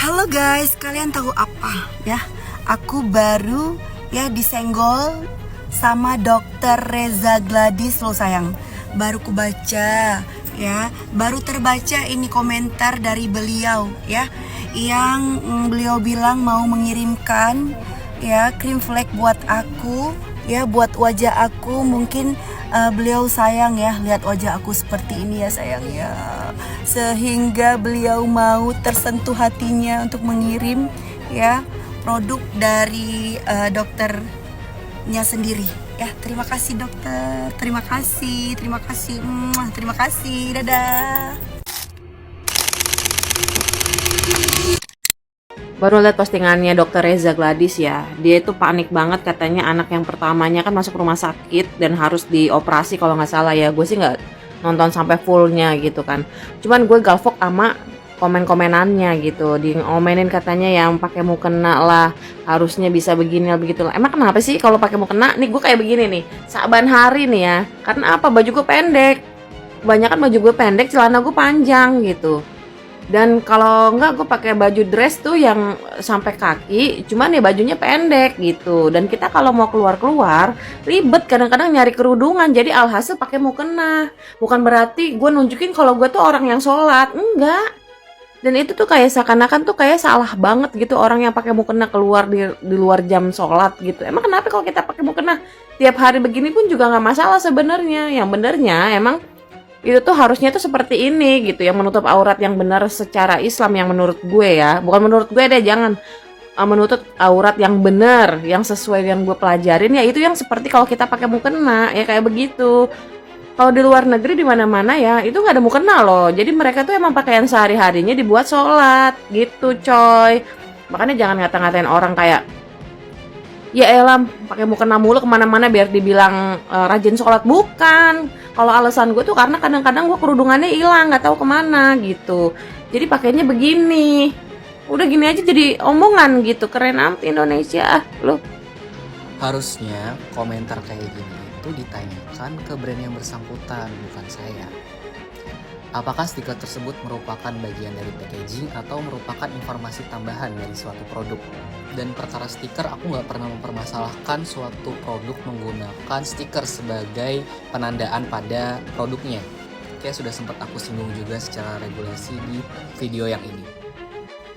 Halo guys, kalian tahu apa ya? Aku baru disenggol sama dokter Reza Gladys loh sayang. Baru ku baca ya, baru terbaca ini komentar dari beliau ya, yang beliau bilang mau mengirimkan krim flek buat aku ya, buat wajah aku. Mungkin beliau sayang ya lihat wajah aku seperti ini ya sayang ya, sehingga beliau mau tersentuh hatinya untuk mengirim produk dari dokternya sendiri ya. Terima kasih dokter, terima kasih, terima kasih, dadah. Baru lihat postingannya dokter Reza Gladys ya. Dia itu panik banget, katanya anak yang pertamanya kan masuk rumah sakit dan harus dioperasi kalau nggak salah ya. Gue sih nggak nonton sampai fullnya gitu kan. Cuman gue galvok sama komen-komenannya gitu. Di ngomenin katanya yang pakai mukena lah, harusnya bisa begini lah begitu lah. Emang kenapa sih kalau pakai mukena? Nih gue kayak begini nih, saban hari nih ya. Karena apa? Baju gue pendek. Kebanyakan baju gue pendek, celana gue panjang gitu. Dan kalau enggak gue pakai baju dress tuh yang sampai kaki, cuman ya bajunya pendek gitu. Dan kita kalau mau keluar-keluar ribet, kadang-kadang nyari kerudungan. Jadi alhasil pakai mukena. Bukan berarti gue nunjukin kalau gue tuh orang yang sholat, enggak. Dan itu tuh kayak seakan-akan tuh kayak salah banget gitu orang yang pakai mukena keluar di luar jam sholat gitu. Emang kenapa kalau kita pakai mukena tiap hari begini pun juga nggak masalah sebenarnya. Yang benernya emang itu tuh harusnya tuh seperti ini gitu, yang menutup aurat yang benar secara Islam, yang menurut gue ya, bukan menurut gue deh, jangan menutup aurat yang benar, yang sesuai yang gue pelajarin ya, itu yang seperti kalau kita pakai mukena ya kayak begitu. Kalau di luar negeri di mana-mana ya itu nggak ada mukena loh, jadi mereka tuh emang pakaian sehari-harinya dibuat sholat gitu coy. Makanya jangan ngata-ngatain orang kayak ya elam pakai mukena mulu kemana-mana biar dibilang rajin sholat. Bukan, kalau alasan gue tuh karena kadang-kadang gue kerudungannya hilang, nggak tahu kemana gitu, jadi pakainya begini. Udah gini aja jadi omongan gitu, keren amat Indonesia loh. Harusnya komentar kayak gini itu ditanyakan ke brand yang bersangkutan, bukan saya. Apakah stiker tersebut merupakan bagian dari packaging atau merupakan informasi tambahan dari suatu produk? Dan perkara stiker, aku nggak pernah mempermasalahkan suatu produk menggunakan stiker sebagai penandaan pada produknya. Kayak sudah sempat aku singgung juga secara regulasi di video yang ini.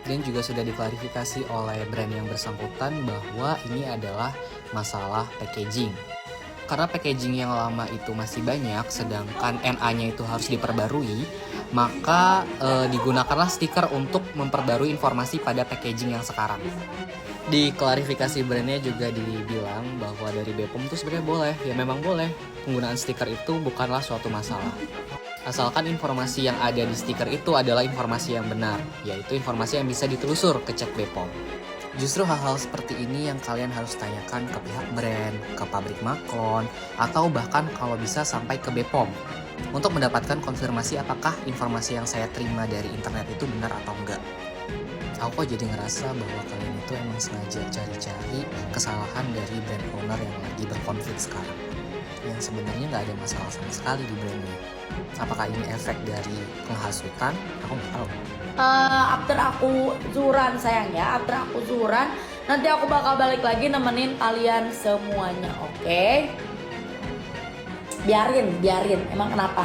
Dan juga sudah diklarifikasi oleh brand yang bersangkutan bahwa ini adalah masalah packaging. Karena packaging yang lama itu masih banyak, sedangkan NA-nya itu harus diperbarui, maka digunakanlah stiker untuk memperbarui informasi pada packaging yang sekarang. Di klarifikasi brandnya juga dibilang bahwa dari BPOM itu sebenarnya boleh, ya memang boleh. Penggunaan stiker itu bukanlah suatu masalah. Asalkan informasi yang ada di stiker itu adalah informasi yang benar, yaitu informasi yang bisa ditelusur ke cek BPOM. Justru hal-hal seperti ini yang kalian harus tanyakan ke pihak brand, ke pabrik maklon, atau bahkan kalau bisa sampai ke BPOM untuk mendapatkan konfirmasi apakah informasi yang saya terima dari internet itu benar atau enggak. Aku kok jadi ngerasa bahwa kalian itu emang sengaja cari-cari kesalahan dari brand owner yang lagi berkonflik sekarang, yang sebenarnya nggak ada masalah sama sekali di brandnya. Apakah ini efek dari penghasutan? Aku nggak tahu. After aku zuran sayang ya, after aku zuran nanti aku bakal balik lagi nemenin kalian semuanya, oke? Biarin, emang kenapa?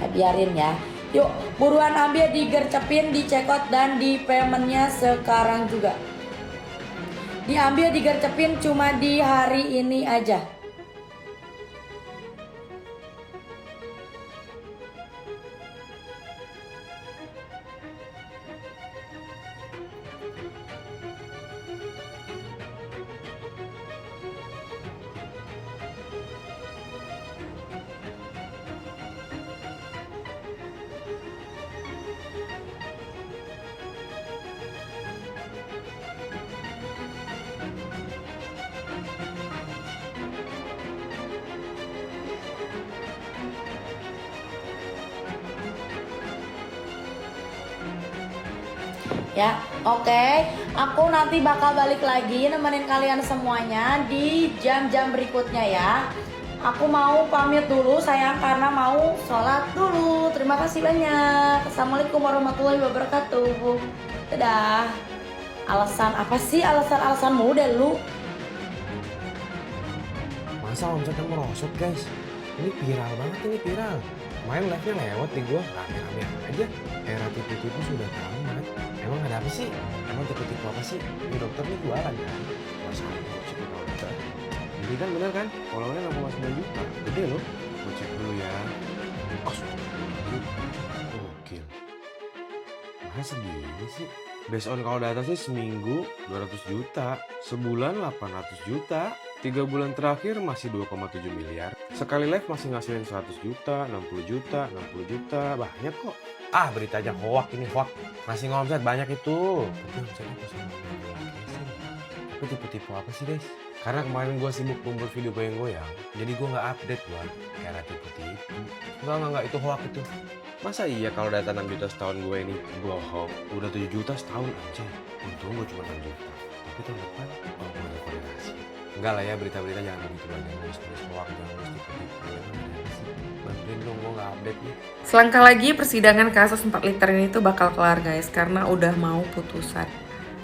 Ya, biarin ya. Yuk buruan ambil, digercepin, dicekot dan di paymentnya sekarang juga. Diambil, digercepin cuma di hari ini aja. Ya, oke. Aku nanti bakal balik lagi nemenin kalian semuanya di jam-jam berikutnya ya. Aku mau pamit dulu sayang karena mau sholat dulu. Terima kasih banyak. Assalamualaikum warahmatullahi wabarakatuh. Dadah. Alasan apa sih? Alasan muda lu? Masa omsetnya merosot guys? Ini viral banget, ini viral. Kemarin live-nya lewat di gua, rame-rame aja. Era tipu-tipu sudah tamat. Emang ada apa sih? Emang tipu-tipu apa sih? Ini dokter nih jualan kan? Masa sih kalau dokter? Jadi kan bener kan? Followernya 6,9 juta. Gede loh. Gua cek dulu ya. Oh, gokil. Masa segini sih? Based on kalau data sih seminggu 200 juta, sebulan 800 juta, 3 bulan terakhir masih 2,7 miliar. Sekali live masih ngasilin 100 juta, 60 juta, 60 juta, banyak kok. Ah berita aja hoak ini hoak, masih ngomset banyak itu. Tapi omsetnya kok sama lagi sih. Tapi tipe-tipe apa sih guys? Karena kemarin gue sibuk membuat video goyang-goyang, jadi gue nggak update gue. Era tipe-tipe. Enggak, itu hoak itu. Masa iya kalau data 6 juta setahun gue ini bohong? Udah 7 juta setahun aja. Untung gue cuma 6 juta. Tapi tahun depan gue ada koordinasi. Enggak lah ya, berita-berita jangan begitu aja. Nulis hoak, jangan nulis tipe-tipe. Bantuin dong, gue nggak update nih. Selangkah lagi persidangan kasus 4 liter ini tuh bakal kelar guys, karena udah mau putusan.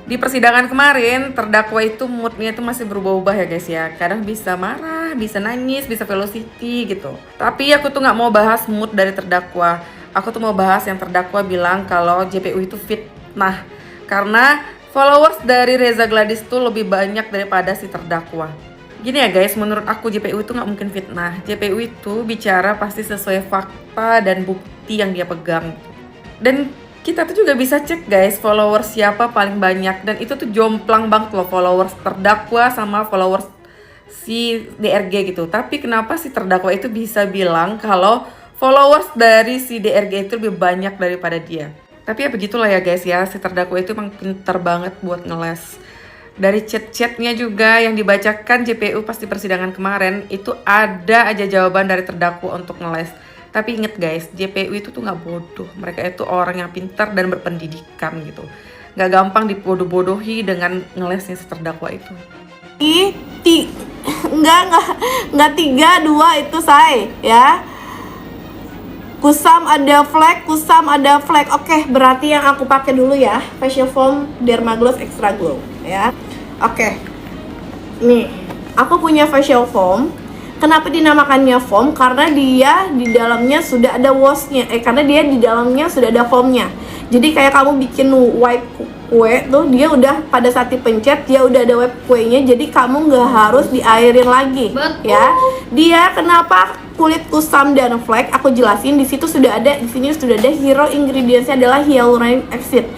Di persidangan kemarin, terdakwa itu moodnya itu masih berubah-ubah ya guys ya. Kadang bisa marah, bisa nangis, bisa velocity gitu. Tapi aku tuh nggak mau bahas mood dari terdakwa. Aku tuh mau bahas yang terdakwa bilang kalau JPU itu fitnah. Karena followers dari Reza Gladys tuh lebih banyak daripada si terdakwa. Gini ya guys, menurut aku JPU itu nggak mungkin fitnah. JPU itu bicara pasti sesuai fakta dan bukti yang dia pegang. Dan kita tuh juga bisa cek guys followers siapa paling banyak. Dan itu tuh jomplang banget loh followers terdakwa sama followers si DRG gitu. Tapi kenapa si terdakwa itu bisa bilang kalau followers dari si DRG itu lebih banyak daripada dia. Tapi ya begitulah ya guys ya, si terdakwa itu emang pinter banget buat ngeles. Dari chat-chatnya juga yang dibacakan JPU pas di persidangan kemarin, itu ada aja jawaban dari terdakwa untuk ngeles. Tapi inget guys, JPU itu tuh gak bodoh. Mereka itu orang yang pintar dan berpendidikan gitu. Gak gampang dibodoh-bodohi dengan ngelesnya si terdakwa itu. Enggak 3, 2 itu say ya. Kusam ada flag. Oke, berarti yang aku pakai dulu ya, facial foam Dermagloss Extra Glow ya. Oke. Nih, aku punya facial foam. Kenapa dinamakannya foam? Karena dia di dalamnya sudah ada washnya. Karena dia di dalamnya sudah ada foamnya. Jadi kayak kamu bikin wipe kue tuh, dia udah pada saat dipencet dia udah ada wipe kuenya. Jadi kamu nggak harus diairin lagi. Betul. Ya. Dia kenapa kulit kusam dan flek? Aku jelasin di situ sudah ada, di sini sudah ada hero ingredientsnya adalah hyaluronic acid.